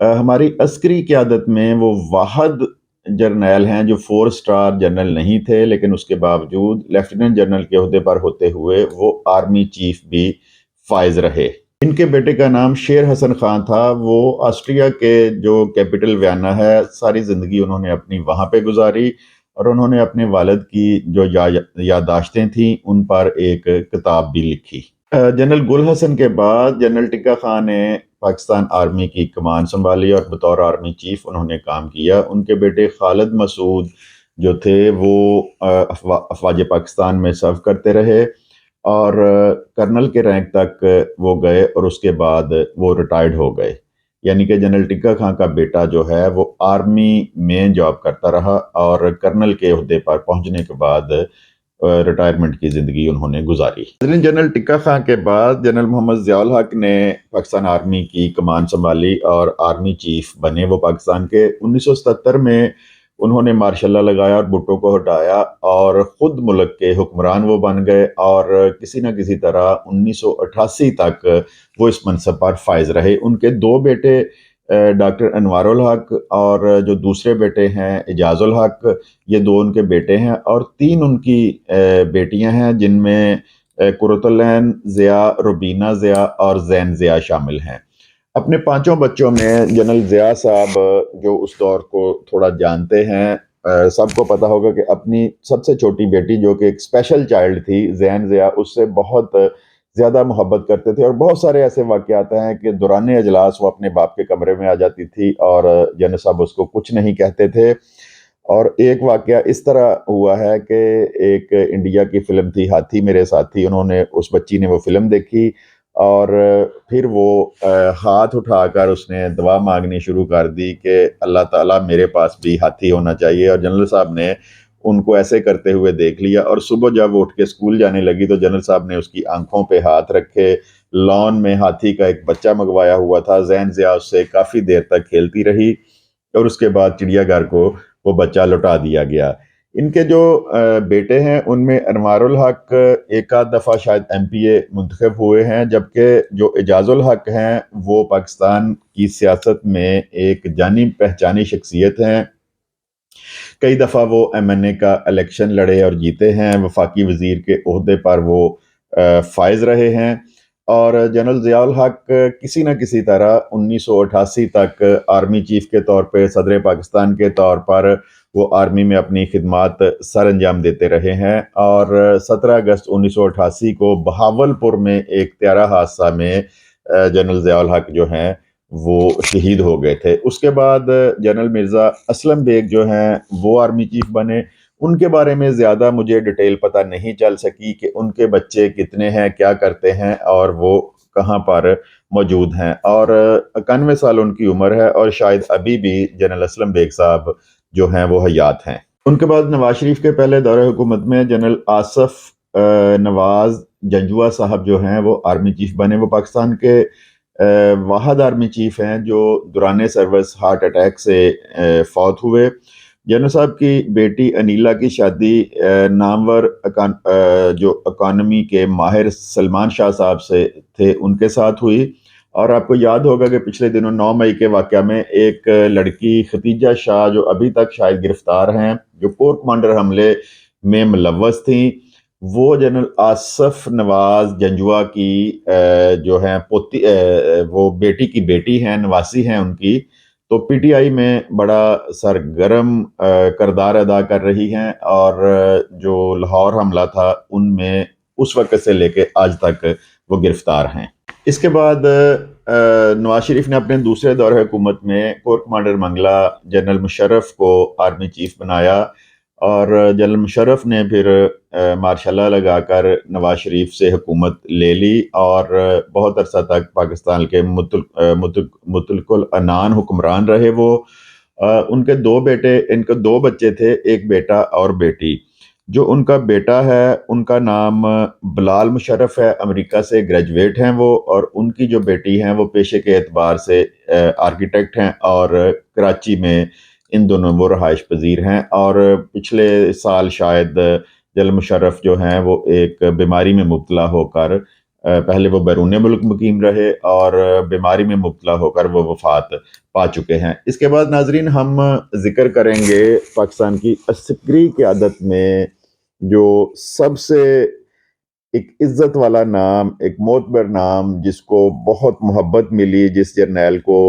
ہماری عسکری قیادت میں وہ واحد جرنیل ہیں جو 4 اسٹار جنرل نہیں تھے، لیکن اس کے باوجود لیفٹیننٹ جنرل کے عہدے پر ہوتے ہوئے وہ آرمی چیف بھی فائز رہے۔ ان کے بیٹے کا نام شیر حسن خان تھا۔ وہ آسٹریا کے جو کیپٹل ویانا ہے، ساری زندگی انہوں نے اپنی وہاں پہ گزاری، اور انہوں نے اپنے والد کی جو یادداشتیں تھیں ان پر ایک کتاب بھی لکھی۔ جنرل گل حسن کے بعد جنرل ٹکا خان نے پاکستان آرمی کی کمان سنبھالی اور بطور آرمی چیف انہوں نے کام کیا۔ ان کے بیٹے خالد مسعود جو تھے وہ افواج پاکستان میں سرو کرتے رہے اور کرنل کے رینک تک وہ گئے، اور اس کے بعد وہ ریٹائرڈ ہو گئے۔ یعنی کہ جنرل ٹکا خان کا بیٹا جو ہے وہ آرمی میں جاب کرتا رہا، اور کرنل کے عہدے پر پہنچنے کے بعد ریٹائرمنٹ کی زندگی انہوں نے گزاری۔ جنرل ٹکا خان کے بعد جنرل محمد ضیاء الحق نے پاکستان آرمی کی کمان سنبھالی اور آرمی چیف بنے وہ پاکستان کے۔ 1977 میں انہوں نے مارشل لا لگایا اور بھٹو کو ہٹایا، اور خود ملک کے حکمران وہ بن گئے، اور کسی نہ کسی طرح 1988 تک وہ اس منصب پر فائز رہے۔ ان کے 2 بیٹے ڈاکٹر انوار الحق اور جو دوسرے بیٹے ہیں اعجاز الحق، یہ 2 ان کے بیٹے ہیں، اور 3 ان کی بیٹیاں ہیں، جن میں قرۃ العین ضیاء، روبینہ ضیاء اور زین ضیاء شامل ہیں۔ اپنے 5 بچوں میں جنرل ضیاء صاحب جو اس دور کو تھوڑا جانتے ہیں، سب کو پتہ ہوگا کہ اپنی سب سے چھوٹی بیٹی جو کہ ایک اسپیشل چائلڈ تھی، زین ضیاء، اس سے بہت زیادہ محبت کرتے تھے، اور بہت سارے ایسے واقعات ہیں کہ دوران اجلاس وہ اپنے باپ کے کمرے میں آ جاتی تھی اور جنرل صاحب اس کو کچھ نہیں کہتے تھے۔ اور ایک واقعہ اس طرح ہوا ہے کہ ایک انڈیا کی فلم تھی ہاتھی میرے ساتھی، انہوں نے اس بچی نے وہ فلم دیکھی، اور پھر وہ ہاتھ اٹھا کر اس نے دعا مانگنی شروع کر دی کہ اللہ تعالیٰ میرے پاس بھی ہاتھی ہونا چاہیے، اور جنرل صاحب نے ان کو ایسے کرتے ہوئے دیکھ لیا، اور صبح جب وہ اٹھ کے اسکول جانے لگی تو جنرل صاحب نے اس کی آنکھوں پہ ہاتھ رکھے۔ لان میں ہاتھی کا ایک بچہ منگوایا ہوا تھا، زین ضیاء اس سے کافی دیر تک کھیلتی رہی، اور اس کے بعد چڑیا گھر کو وہ بچہ لوٹا دیا گیا۔ ان کے جو بیٹے ہیں ان میں انوار الحق ایک آدھ دفعہ شاید ایم پی اے منتخب ہوئے ہیں، جبکہ جو اعجاز الحق ہیں وہ پاکستان کی سیاست میں ایک جانی پہچانی شخصیت ہیں۔ کئی دفعہ وہ ایم این اے کا الیکشن لڑے اور جیتے ہیں، وفاقی وزیر کے عہدے پر وہ فائز رہے ہیں، اور جنرل ضیاء الحق کسی نہ کسی طرح 1988 تک آرمی چیف کے طور پہ، صدر پاکستان کے طور پر وہ آرمی میں اپنی خدمات سر انجام دیتے رہے ہیں، اور 17 اگست 1988 کو بہاولپور میں ایک طیارہ حادثہ میں جنرل ضیاء الحق جو ہیں وہ شہید ہو گئے تھے۔ اس کے بعد جنرل مرزا اسلم بیگ جو ہیں وہ آرمی چیف بنے۔ ان کے بارے میں زیادہ مجھے ڈیٹیل پتہ نہیں چل سکی کہ ان کے بچے کتنے ہیں، کیا کرتے ہیں، اور وہ کہاں پر موجود ہیں، اور 91 سال ان کی عمر ہے، اور شاید ابھی بھی جنرل اسلم بیگ صاحب جو ہیں وہ حیات ہیں۔ ان کے بعد نواز شریف کے پہلے دور حکومت میں جنرل آصف نواز جنجوعہ صاحب جو ہیں وہ آرمی چیف بنے۔ وہ پاکستان کے واحد آرمی چیف ہیں جو دوران سروس ہارٹ اٹیک سے فوت ہوئے۔ جنرل صاحب کی بیٹی انیلا کی شادی نامور جو اکانومی کے ماہر سلمان شاہ صاحب سے تھے ان کے ساتھ ہوئی، اور آپ کو یاد ہوگا کہ پچھلے دنوں 9 مئی کے واقعہ میں ایک لڑکی ختیجہ شاہ جو ابھی تک شاید گرفتار ہیں، جو کور کمانڈر حملے میں ملوث تھیں، وہ جنرل آصف نواز جنجوعہ کی جو ہیں پوتی، وہ بیٹی کی بیٹی ہیں، نواسی ہیں ان کی، تو پی ٹی آئی میں بڑا سرگرم کردار ادا کر رہی ہیں، اور جو لاہور حملہ تھا ان میں اس وقت سے لے کے آج تک وہ گرفتار ہیں۔ اس کے بعد نواز شریف نے اپنے دوسرے دور حکومت میں corps commander Mangla general Musharraf کو آرمی چیف بنایا، اور جنرل مشرف نے پھر مارشل لا لگا کر نواز شریف سے حکومت لے لی، اور بہت عرصہ تک پاکستان کے مطلق العنان حکمران رہے وہ۔ ان کے 2 بیٹے، ان کے 2 بچے تھے، ایک بیٹا اور بیٹی۔ جو ان کا بیٹا ہے ان کا نام بلال مشرف ہے، امریکہ سے گریجویٹ ہیں وہ، اور ان کی جو بیٹی ہیں وہ پیشے کے اعتبار سے آرکیٹیکٹ ہیں، اور کراچی میں ان دونوں وہ رہائش پذیر ہیں، اور پچھلے سال شاید جنرل مشرف جو ہیں وہ ایک بیماری میں مبتلا ہو کر پہلے وہ بیرون ملک مقیم رہے اور بیماری میں مبتلا ہو کر وہ وفات پا چکے ہیں۔ اس کے بعد ناظرین ہم ذکر کریں گے پاکستان کی عسکری قیادت میں جو سب سے ایک عزت والا نام، ایک معتبر نام جس کو بہت محبت ملی جس جرنیل کو،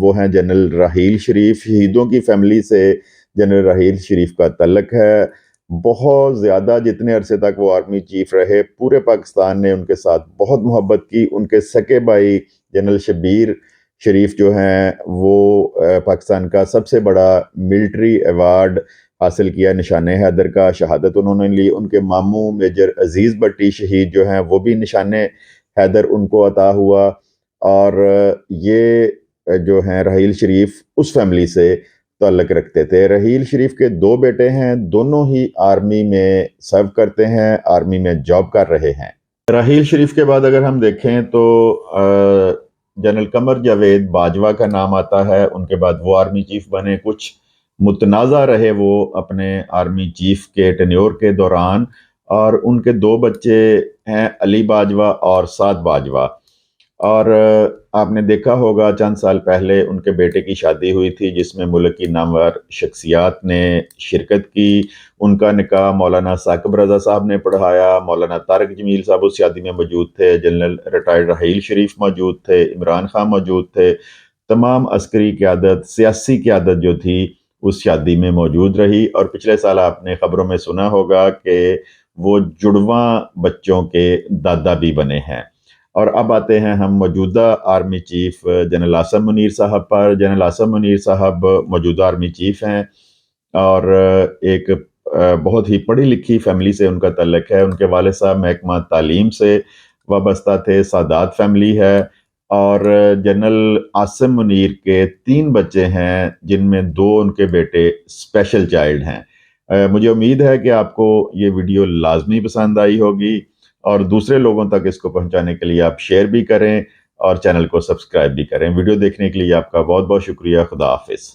وہ ہیں جنرل راحیل شریف۔ شہیدوں کی فیملی سے جنرل راحیل شریف کا تعلق ہے۔ بہت زیادہ جتنے عرصے تک وہ آرمی چیف رہے پورے پاکستان نے ان کے ساتھ بہت محبت کی۔ ان کے سکے بھائی جنرل شبیر شریف جو ہیں وہ پاکستان کا سب سے بڑا ملٹری ایوارڈ حاصل کیا، نشان حیدر کا، شہادت انہوں نے لی۔ ان کے ماموں میجر عزیز بٹی شہید جو ہیں وہ بھی نشان حیدر ان کو عطا ہوا۔ اور یہ جو ہیں راحیل شریف اس فیملی سے تعلق رکھتے تھے۔ راحیل شریف کے 2 بیٹے ہیں، دونوں ہی آرمی میں سرو کرتے ہیں، آرمی میں جاب کر رہے ہیں۔ راحیل شریف کے بعد اگر ہم دیکھیں تو جنرل قمر جاوید باجوہ کا نام آتا ہے۔ ان کے بعد وہ آرمی چیف بنے، کچھ متنازع رہے وہ اپنے آرمی چیف کے ٹینیور کے دوران، اور ان کے 2 بچے ہیں، علی باجوہ اور سعد باجوہ۔ اور آپ نے دیکھا ہوگا چند سال پہلے ان کے بیٹے کی شادی ہوئی تھی جس میں ملک کی نامور شخصیات نے شرکت کی۔ ان کا نکاح مولانا ثاقب رضا صاحب نے پڑھایا، مولانا طارق جمیل صاحب اس شادی میں موجود تھے، جنرل ریٹائرڈ راحیل شریف موجود تھے، عمران خان موجود تھے۔ تمام عسکری قیادت، سیاسی قیادت جو تھی اس شادی میں موجود رہی۔ اور پچھلے سال آپ نے خبروں میں سنا ہوگا کہ وہ جڑواں بچوں کے دادا بھی بنے ہیں۔ اور اب آتے ہیں ہم موجودہ army chief general Asim Munir صاحب پر۔ جنرل عاصم منیر صاحب موجودہ آرمی چیف ہیں اور ایک بہت ہی پڑھی لکھی فیملی سے ان کا تعلق ہے۔ ان کے والد صاحب محکمہ تعلیم سے وابستہ تھے، سادات فیملی ہے۔ اور جنرل عاصم منیر کے 3 بچے ہیں جن میں 2 ان کے بیٹے اسپیشل چائلڈ ہیں۔ مجھے امید ہے کہ آپ کو یہ ویڈیو لازمی پسند آئی ہوگی، اور دوسرے لوگوں تک اس کو پہنچانے کے لیے آپ شیئر بھی کریں اور چینل کو سبسکرائب بھی کریں۔ ویڈیو دیکھنے کے لیے آپ کا بہت بہت شکریہ۔ خدا حافظ۔